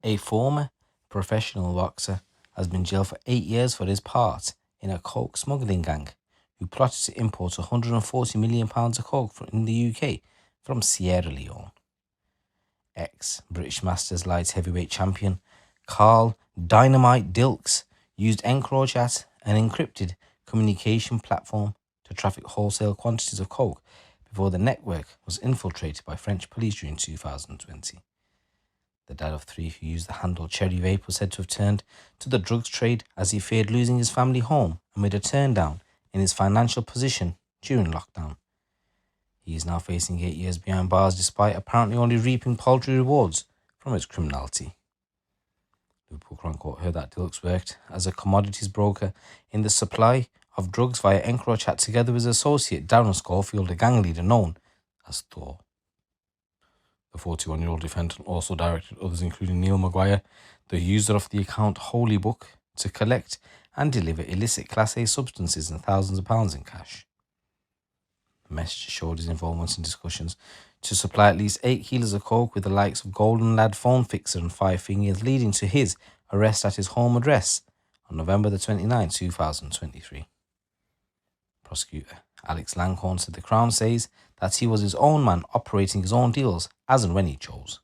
A former professional boxer has been jailed for 8 years for his part in a coke smuggling gang who plotted to import £140 million of coke in the UK from Sierra Leone. Ex-British Masters light heavyweight champion Carl Dynamite Dilks used EncroChat, an encrypted communication platform, to traffic wholesale quantities of coke before the network was infiltrated by French police during 2020. The dad of three who used the handle Cherry Vape was said to have turned to the drugs trade as he feared losing his family home amid a turndown in his financial position during lockdown. He is now facing 8 years behind bars despite apparently only reaping paltry rewards from his criminality. Liverpool Crown Court heard that Dilks worked as a commodities broker in the supply of drugs via EncroChat together with his associate Darren Schofield, a gang leader known as Thor. The 41-year-old defendant also directed others, including Neil Maguire, the user of the account Holy Book, to collect and deliver illicit Class A substances and thousands of pounds in cash. The message showed his involvement in discussions to supply at least 8 kilos of coke with the likes of Golden Lad Phone Fixer and Five Fingers, leading to his arrest at his home address on November the 29th, 2023. Prosecutor Alex Langhorne said the Crown says that he was his own man operating his own deals as and when he chose.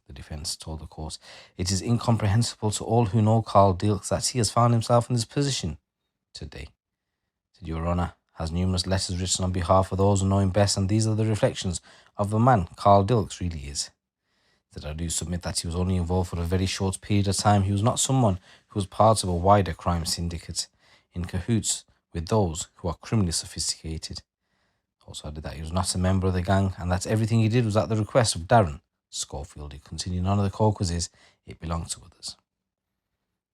The defence told the court it is incomprehensible to all who know Carl Dilks that he has found himself in this position today. Said, Your Honour has numerous letters written on behalf of those who know him best, and these are the reflections of the man Carl Dilks really is. Said, I do submit that he was only involved for a very short period of time. He was not someone who was part of a wider crime syndicate in cahoots with those who are criminally sophisticated. Also added that he was not a member of the gang and that everything he did was at the request of Darren Schofield. He continued, none of the coke was his, it belonged to others.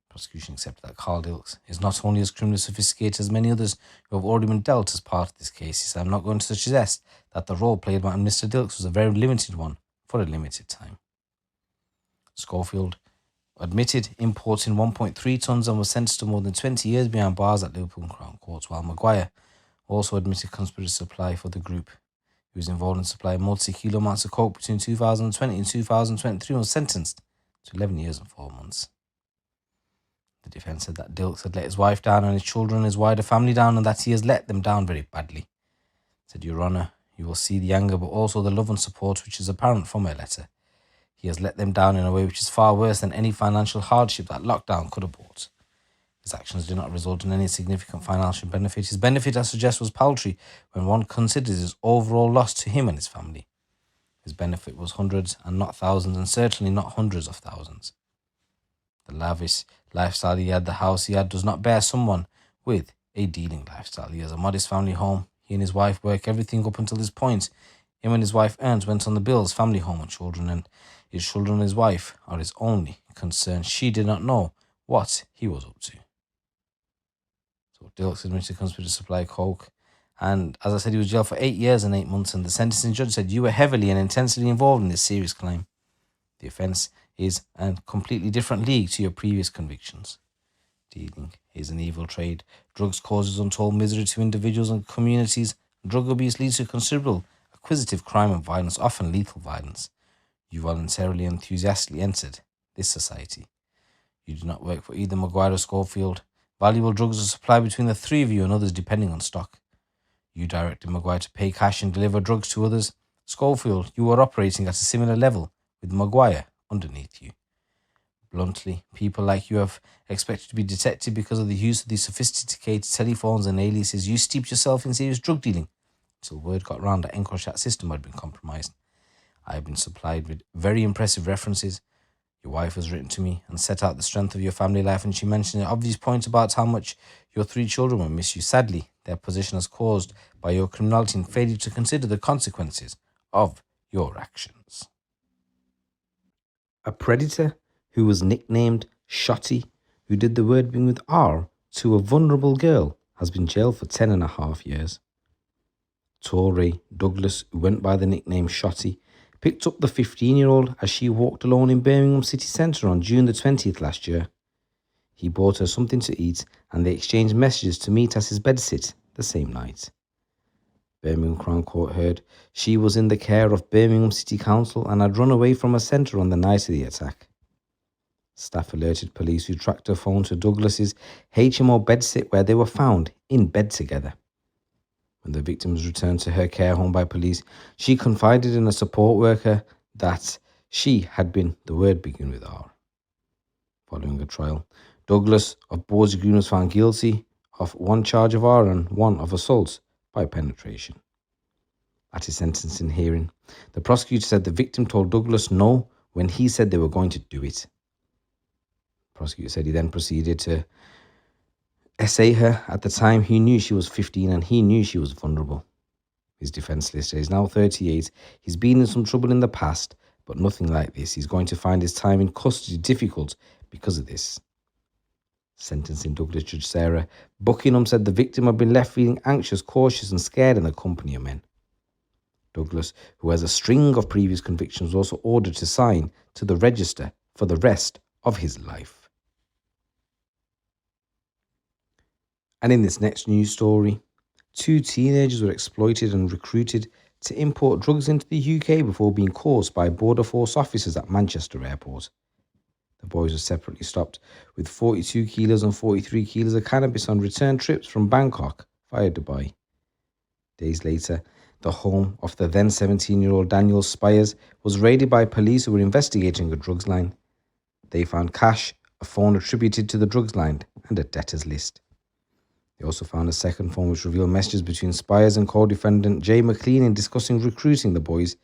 Prosecution accepted that Carl Dilks is not only as criminally sophisticated as many others who have already been dealt as part of this case. He said, I'm not going to suggest that the role played by Mr. Dilks was a very limited one for a limited time. Schofield admitted importing 1.3 tonnes and was sentenced to more than 20 years behind bars at Liverpool Crown Court, while Maguire also admitted conspiracy supply for the group. He was involved in supplying multi-kilo amounts of coke between 2020 and 2023 and was sentenced to 11 years and 4 months. The defence said that Dilks had let his wife down and his children and his wider family down, and that he has let them down very badly. Said, Your Honour, you will see the anger but also the love and support which is apparent from her letter. He has let them down in a way which is far worse than any financial hardship that lockdown could have brought. His actions did not result in any significant financial benefit. His benefit, I suggest, was paltry when one considers his overall loss to him and his family. His benefit was hundreds and not thousands, and certainly not hundreds of thousands. The lavish lifestyle he had, the house he had, does not bear someone with a dealing lifestyle. He has a modest family home. He and his wife work everything up until this point. Him and his wife earns went on the bills, family home and children, and his children and his wife are his only concern. She did not know what he was up to. So Dilks admitted conspiracy to supply coke, and as I said, he was jailed for 8 years and 8 months, and the sentencing judge said, you were heavily and intensely involved in this serious crime. The offence is a completely different league to your previous convictions. Dealing is an evil trade. Drugs causes untold misery to individuals and communities. Drug abuse leads to considerable acquisitive crime and violence, often lethal violence. You voluntarily and enthusiastically entered this society. You do not work for either Maguire or Schofield. Valuable drugs are supplied between the three of you and others depending on stock. You directed Maguire to pay cash and deliver drugs to others. Schofield, you were operating at a similar level with Maguire underneath you. Bluntly, people like you have expected to be detected because of the use of these sophisticated telephones and aliases. You steeped yourself in serious drug dealing until word got round that EncroChat system had been compromised. I have been supplied with very impressive references. Your wife has written to me and set out the strength of your family life, and she mentioned an obvious point about how much your 3 children will miss you. Sadly, their position is caused by your criminality and failure to consider the consequences of your actions. A predator who was nicknamed Shotty, who did the word being with R to a vulnerable girl, has been jailed for 10.5 years. Tori Douglas, who went by the nickname Shotty, picked up the 15-year-old as she walked alone in Birmingham city centre on June the 20th last year. He bought her something to eat and they exchanged messages to meet at his bedsit the same night. Birmingham Crown Court heard she was in the care of Birmingham City Council and had run away from a centre on the night of the attack. Staff alerted police, who tracked her phone to Douglas's HMO bedsit, where they were found in bed together. When the victim was returned to her care home by police, she confided in a support worker that she had been, the word begin with R. Following a trial, Douglas of Bawdsey Green was found guilty of one charge of R and one of assault by penetration. At his sentencing hearing, the prosecutor said the victim told Douglas no when he said they were going to do it. The prosecutor said he then proceeded to essay her. At the time, he knew she was 15 and he knew she was vulnerable. His defense solicitor is now 38. He's been in some trouble in the past, but nothing like this. He's going to find his time in custody difficult because of this. Sentencing Douglas Judge Sarah Buckingham said the victim had been left feeling anxious, cautious and scared in the company of men. Douglas, who has a string of previous convictions, was also ordered to sign to the register for the rest of his life. And in this next news story, 2 teenagers were exploited and recruited to import drugs into the UK before being caught by Border Force officers at Manchester Airport. The boys were separately stopped with 42 kilos and 43 kilos of cannabis on return trips from Bangkok via Dubai. Days later, the home of the then 17-year-old Daniel Spires was raided by police who were investigating a drugs line. They found cash, a phone attributed to the drugs line, and a debtors list. They also found a second phone which revealed messages between Spires and co-defendant Jay McLean in discussing recruiting the boys.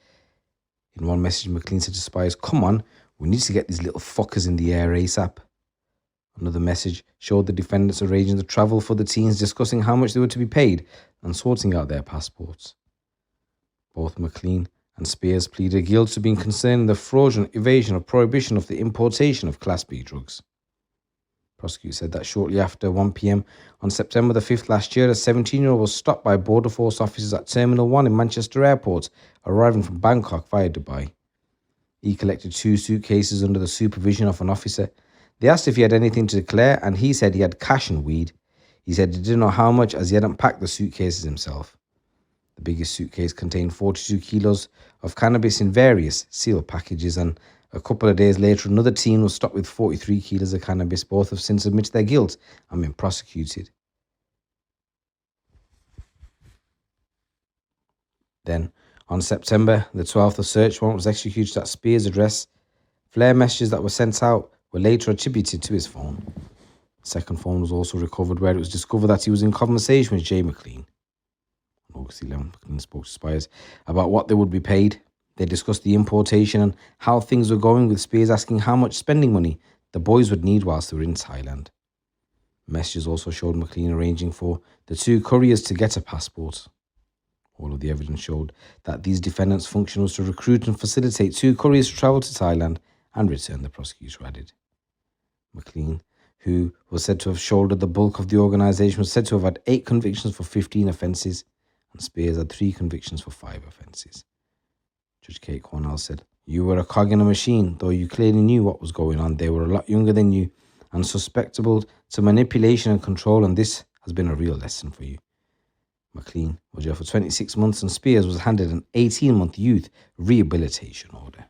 In one message, McLean said to Spires, "Come on, we need to get these little fuckers in the air ASAP." Another message showed the defendants arranging the travel for the teens, discussing how much they were to be paid and sorting out their passports. Both McLean and Spears pleaded guilty to being concerned in the fraudulent evasion of prohibition of the importation of Class B drugs. Prosecutor said that shortly after 1 p.m. on September the 5th last year, a 17-year-old was stopped by Border Force officers at Terminal 1 in Manchester Airport, arriving from Bangkok via Dubai. He collected 2 suitcases under the supervision of an officer. They asked if he had anything to declare, and he said he had cash and weed. He said he didn't know how much, as he hadn't packed the suitcases himself. The biggest suitcase contained 42 kilos of cannabis in various sealed packages, and a couple of days later, another teen was stopped with 43 kilos of cannabis. Both have since admitted their guilt and been prosecuted. Then, on September the 12th, a search warrant was executed at Spears' address. Flare messages that were sent out were later attributed to his phone. The second phone was also recovered, where it was discovered that he was in conversation with Jay McLean. On August 11th, McLean spoke to Spires about what they would be paid. They discussed the importation and how things were going, with Spears asking how much spending money the boys would need whilst they were in Thailand. Messages also showed McLean arranging for the 2 couriers to get a passport. All of the evidence showed that these defendants' function was to recruit and facilitate 2 couriers to travel to Thailand and return, the prosecutor added. McLean, who was said to have shouldered the bulk of the organisation, was said to have had 8 convictions for 15 offences, and Spears had 3 convictions for 5 offences. Judge Kate Cornell said, "You were a cog in a machine, though you clearly knew what was going on. They were a lot younger than you and susceptible to manipulation and control, and this has been a real lesson for you." McLean was jailed for 26 months and Spears was handed an 18-month youth rehabilitation order.